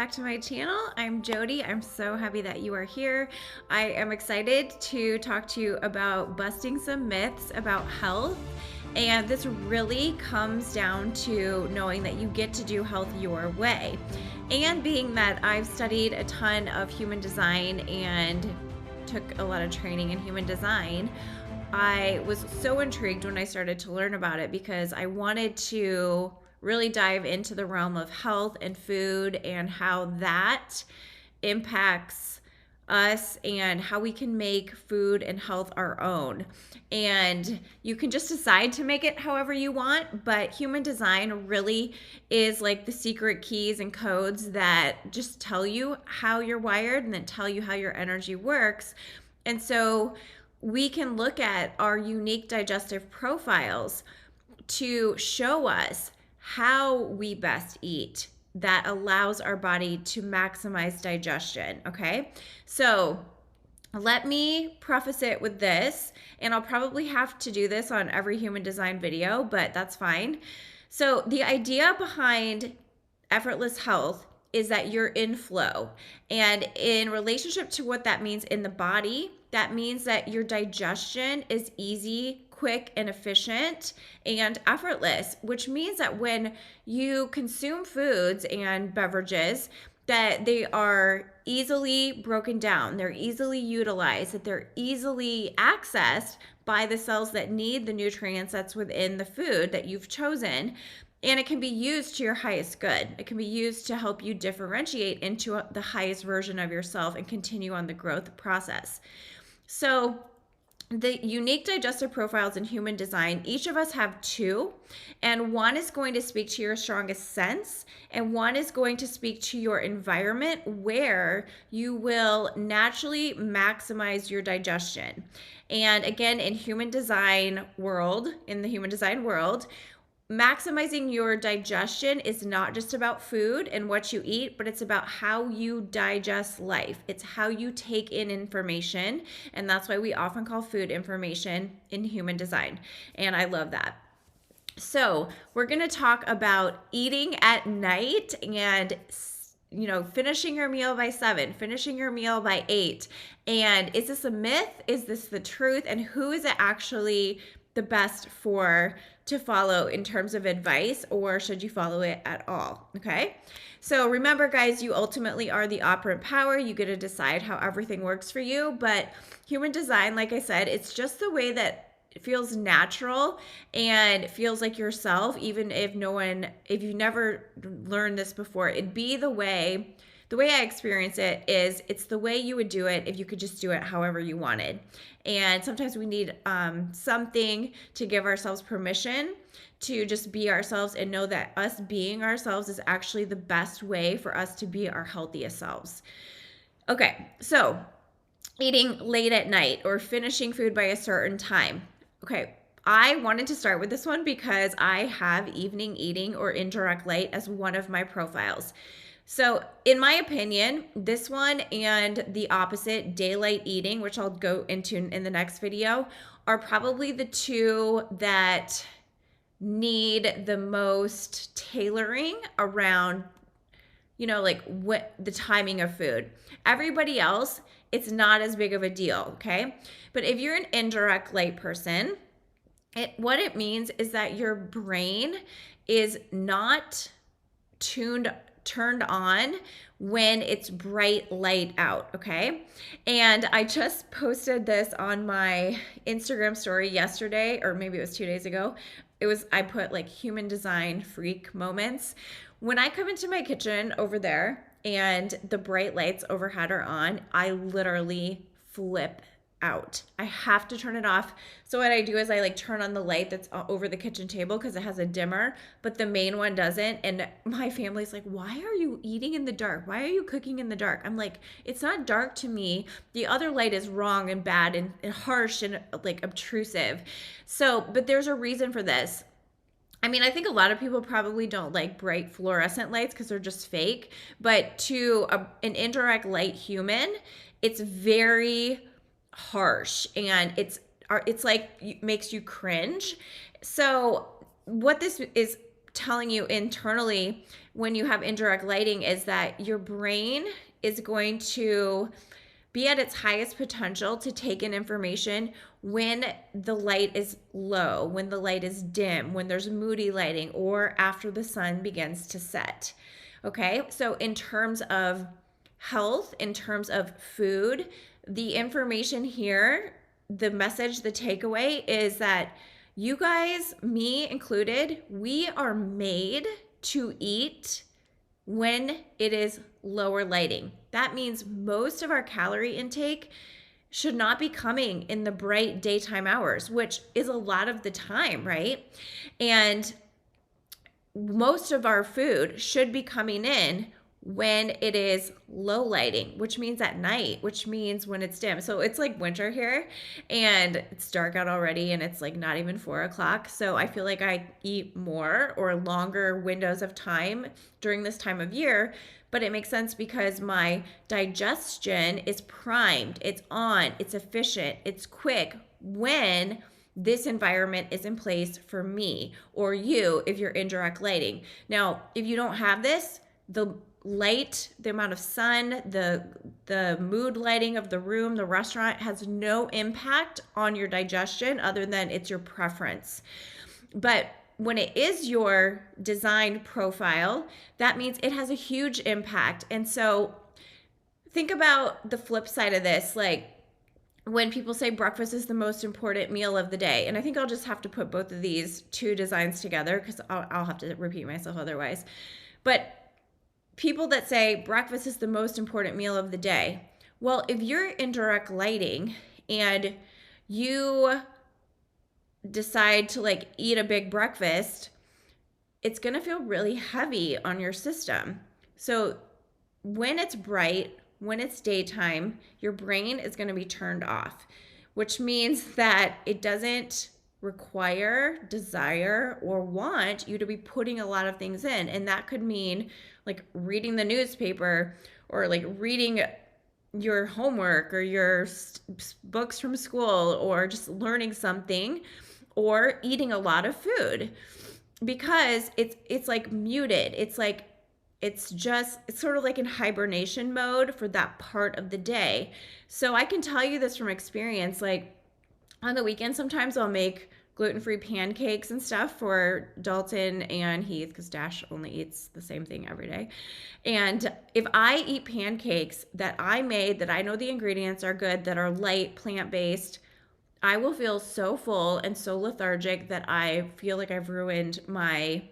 back to my channel. I'm Jody. I'm so happy that you are here. I am excited to talk to you about busting some myths about health. And this really comes down to knowing that you get to do health your way. And being that I've studied a ton of human design and took a lot of training in human design, I was so intrigued when I started to learn about it because I wanted to really dive into the realm of health and food and how that impacts us and how we can make food and health our own. And you can just decide to make it however you want, but human design really is like the secret keys and codes that just tell you how you're wired and then tell you how your energy works. And so we can look at our unique digestive profiles to show us how we best eat that allows our body to maximize digestion, okay? So let me preface it with this, and I'll probably have to do this on every human design video, but that's fine. So the idea behind effortless health is that you're in flow. And in relationship to what that means in the body, that means that your digestion is easy, quick, and efficient and effortless, which means that when you consume foods and beverages, that they are easily broken down, they're easily utilized, that they're easily accessed by the cells that need the nutrients that's within the food that you've chosen. And it can be used to your highest good. It can be used to help you differentiate into the highest version of yourself and continue on the growth process. So the unique digestive profiles in human design, each of us have two, and one is going to speak to your strongest sense, and one is going to speak to your environment where you will naturally maximize your digestion. And again, in the human design world, maximizing your digestion is not just about food and what you eat, but it's about how you digest life. It's how you take in information, and that's why we often call food information in human design, and I love that. So we're going to talk about eating at night and finishing your meal by 7, finishing your meal by 8. And is this a myth? Is this the truth? And who is it actually the best to follow in terms of advice, or should you follow it at all? Okay. So remember, guys, you ultimately are the operant power. You get to decide how everything works for you. But human design, like I said, it's just the way that it feels natural and feels like yourself, even if you've never learned this before. It'd be the way I experience it is it's the way you would do it if you could just do it however you wanted. And sometimes we need something to give ourselves permission to just be ourselves and know that us being ourselves is actually the best way for us to be our healthiest selves. Okay, so eating late at night or finishing food by a certain time. Okay, I wanted to start with this one because I have evening eating or indirect light as one of my profiles. So in my opinion, this one and the opposite, daylight eating, which I'll go into in the next video, are probably the two that need the most tailoring around, like what the timing of food. Everybody else, it's not as big of a deal, okay? But if you're an indirect light person, what it means is that your brain is not turned on when it's bright light out, okay? And I just posted this on my Instagram story yesterday, or maybe it was 2 days ago. I put like human design freak moments. When I come into my kitchen over there and the bright lights overhead are on, I literally flip out. I have to turn it off. So what I do is I turn on the light that's over the kitchen table because it has a dimmer, but the main one doesn't. And my family's like, why are you eating in the dark? Why are you cooking in the dark? I'm like, it's not dark to me. The other light is wrong and bad and harsh and obtrusive. So, but there's a reason for this. I mean, I think a lot of people probably don't like bright fluorescent lights because they're just fake. But to an indirect light human, it's very harsh and it's like makes you cringe. So what this is telling you internally when you have indirect lighting is that your brain is going to be at its highest potential to take in information when the light is low, when the light is dim, when there's moody lighting, or after the sun begins to set. Okay, so in terms of health, in terms of food, the information here, the message, the takeaway is that you guys, me included, we are made to eat when it is lower lighting. That means most of our calorie intake should not be coming in the bright daytime hours, which is a lot of the time, right? And most of our food should be coming in when it is low lighting, which means at night, which means when it's dim. So it's like winter here and it's dark out already and it's like not even 4 o'clock. So I feel like I eat more or longer windows of time during this time of year. But it makes sense because my digestion is primed, it's on, it's efficient, it's quick when this environment is in place for me or you if you're indirect lighting. Now, if you don't have this, the light, the amount of sun, the mood lighting of the room, the restaurant has no impact on your digestion other than it's your preference. But when it is your designed profile, that means it has a huge impact. And so think about the flip side of this, like when people say breakfast is the most important meal of the day. And I think I'll just have to put both of these two designs together because I'll have to repeat myself otherwise. But people that say breakfast is the most important meal of the day. Well, if you're indirect lighting and you decide to like eat a big breakfast, it's going to feel really heavy on your system. So when it's bright, when it's daytime, your brain is going to be turned off, which means that it doesn't require, desire, or want you to be putting a lot of things in. And that could mean like reading the newspaper or like reading your homework or your books from school or just learning something or eating a lot of food because it's like muted. It's like it's sort of like in hibernation mode for that part of the day. So I can tell you this from experience, like on the weekend sometimes I'll make gluten-free pancakes and stuff for Dalton and Heath because Dash only eats the same thing every day. And if I eat pancakes that I made, that I know the ingredients are good, that are light, plant-based, I will feel so full and so lethargic that I feel like I've ruined my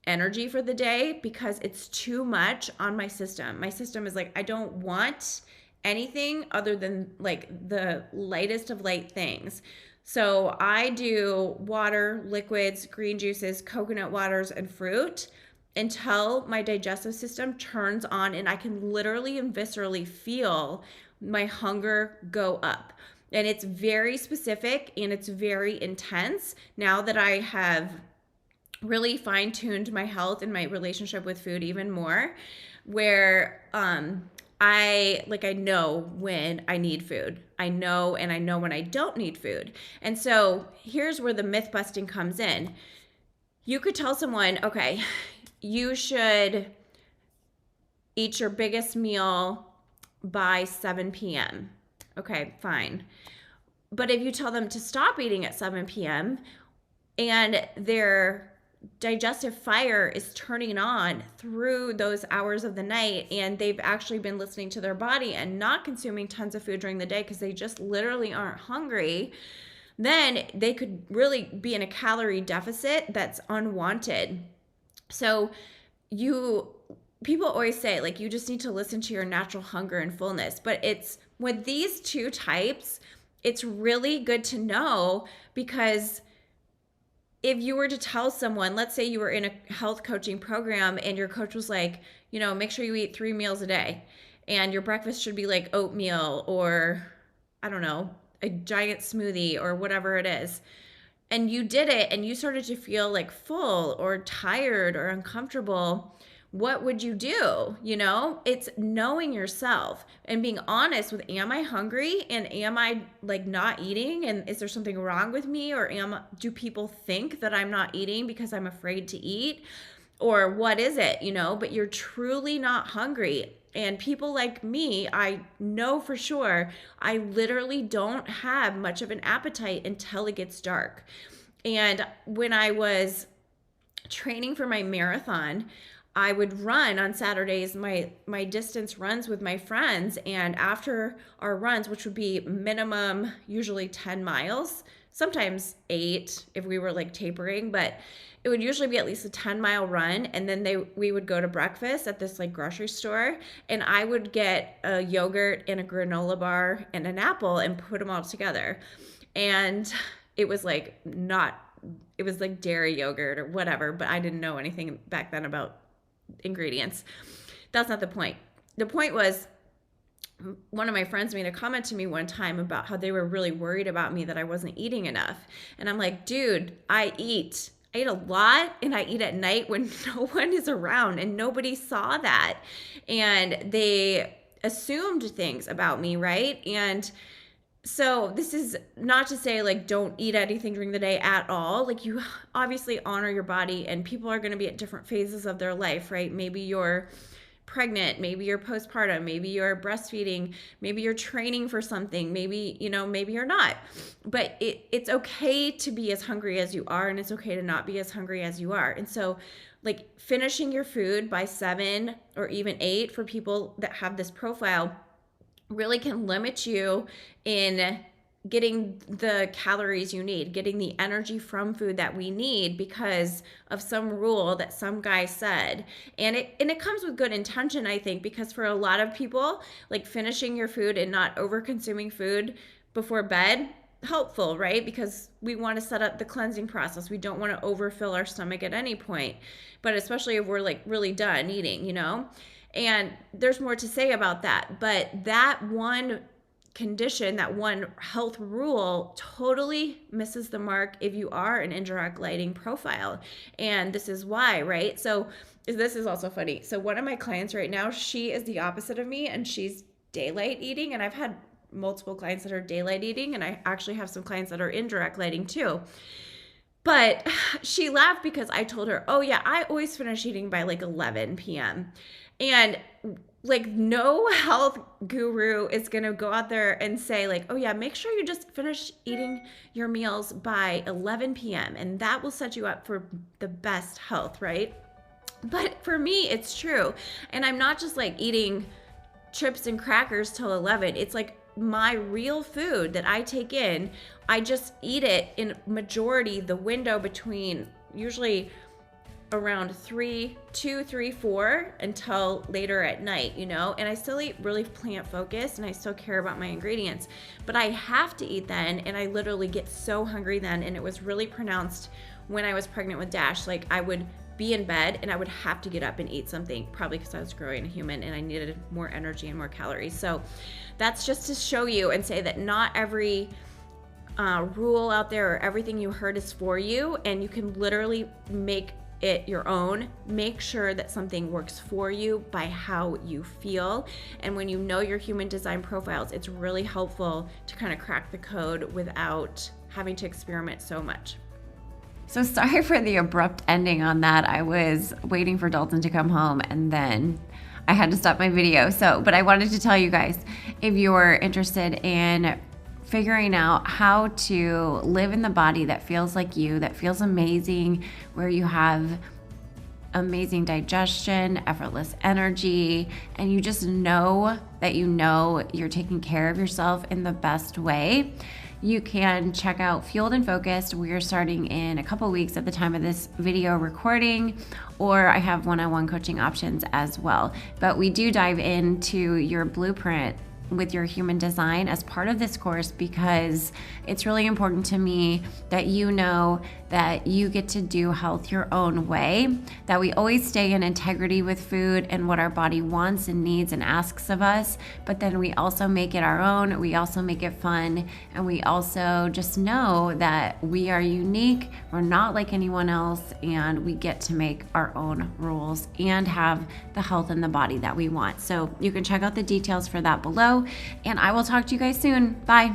energy for the day because it's too much on my system. My system is like, I don't want anything other than like the lightest of light things. So I do water, liquids, green juices, coconut waters, and fruit until my digestive system turns on and I can literally and viscerally feel my hunger go up. And it's very specific and it's very intense now that I have really fine-tuned my health and my relationship with food even more, where I know when I need food. I know when I don't need food. And so here's where the myth busting comes in. You could tell someone, okay, you should eat your biggest meal by 7 p.m. Okay, fine. But if you tell them to stop eating at 7 p.m. and their digestive fire is turning on through those hours of the night and they've actually been listening to their body and not consuming tons of food during the day because they just literally aren't hungry, then they could really be in a calorie deficit that's unwanted. So people always say like you just need to listen to your natural hunger and fullness, but it's with these two types, it's really good to know because if you were to tell someone, let's say you were in a health coaching program and your coach was like, make sure you eat 3 meals a day and your breakfast should be like oatmeal or I don't know, a giant smoothie or whatever it is. And you did it and you started to feel like full or tired or uncomfortable. what would you do? You know, it's knowing yourself and being honest with, am I hungry and am I like not eating, and is there something wrong with me, or do people think that I'm not eating because I'm afraid to eat, or what is it, you know? But you're truly not hungry. And people like me, I know for sure, I literally don't have much of an appetite until it gets dark. And when I was training for my marathon, I would run on Saturdays, my distance runs with my friends, and after our runs, which would be minimum usually 10 miles, sometimes 8 if we were like tapering, but it would usually be at least a 10-mile run, and then we would go to breakfast at this like grocery store, and I would get a yogurt and a granola bar and an apple and put them all together. And it was like it was like dairy yogurt or whatever, but I didn't know anything back then about ingredients. That's not the point. The point was, one of my friends made a comment to me one time about how they were really worried about me that I wasn't eating enough. And I'm like, dude, I eat a lot, and I eat at night when no one is around, and nobody saw that. And they assumed things about me, right? And so this is not to say like don't eat anything during the day at all. Like, you obviously honor your body, and people are going to be at different phases of their life, right? Maybe you're pregnant, maybe you're postpartum, maybe you're breastfeeding, maybe you're training for something, maybe, you know, maybe you're not. But it's okay to be as hungry as you are, and it's okay to not be as hungry as you are. And so like finishing your food by 7 or even 8 for people that have this profile really can limit you in getting the calories you need, getting the energy from food that we need because of some rule that some guy said. And it comes with good intention, I think, because for a lot of people, like finishing your food and not over consuming food before bed, helpful, right? Because we want to set up the cleansing process. We don't want to overfill our stomach at any point, but especially if we're like really done eating, you know? And there's more to say about that, but that one condition, that one health rule totally misses the mark if you are an indirect lighting profile. And this is why, right? So this is also funny. So one of my clients right now, she is the opposite of me, and she's daylight eating. And I've had multiple clients that are daylight eating, and I actually have some clients that are indirect lighting too. But she laughed because I told her, oh yeah, I always finish eating by like 11 p.m. And like no health guru is going to go out there and say like, oh yeah, make sure you just finish eating your meals by 11 p.m. and that will set you up for the best health, right? But for me, it's true. And I'm not just like eating chips and crackers till 11. It's like my real food that I take in, I just eat it in majority the window between usually around 3, 4 until later at night, you know? And I still eat really plant focused, and I still care about my ingredients, but I have to eat then, and I literally get so hungry then. And it was really pronounced when I was pregnant with Dash. Like I would be in bed and I would have to get up and eat something, probably because I was growing a human and I needed more energy and more calories. So that's just to show you and say that not every rule out there or everything you heard is for you, and you can literally make it your own. Make sure that something works for you by how you feel. And when you know your human design profiles, it's really helpful to kind of crack the code without having to experiment so much. So sorry for the abrupt ending on that. I was waiting for Dalton to come home and then I had to stop my video. But I wanted to tell you guys, if you're interested in figuring out how to live in the body that feels like you, that feels amazing, where you have amazing digestion, effortless energy, and you just know that you're taking care of yourself in the best way, you can check out Fueled and Focused. We are starting in a couple weeks at the time of this video recording, or I have one-on-one coaching options as well. But we do dive into your blueprint with your human design as part of this course, because it's really important to me that you know that you get to do health your own way, that we always stay in integrity with food and what our body wants and needs and asks of us, but then we also make it our own, we also make it fun, and we also just know that we are unique, we're not like anyone else, and we get to make our own rules and have the health in the body that we want. So you can check out the details for that below, and I will talk to you guys soon. Bye.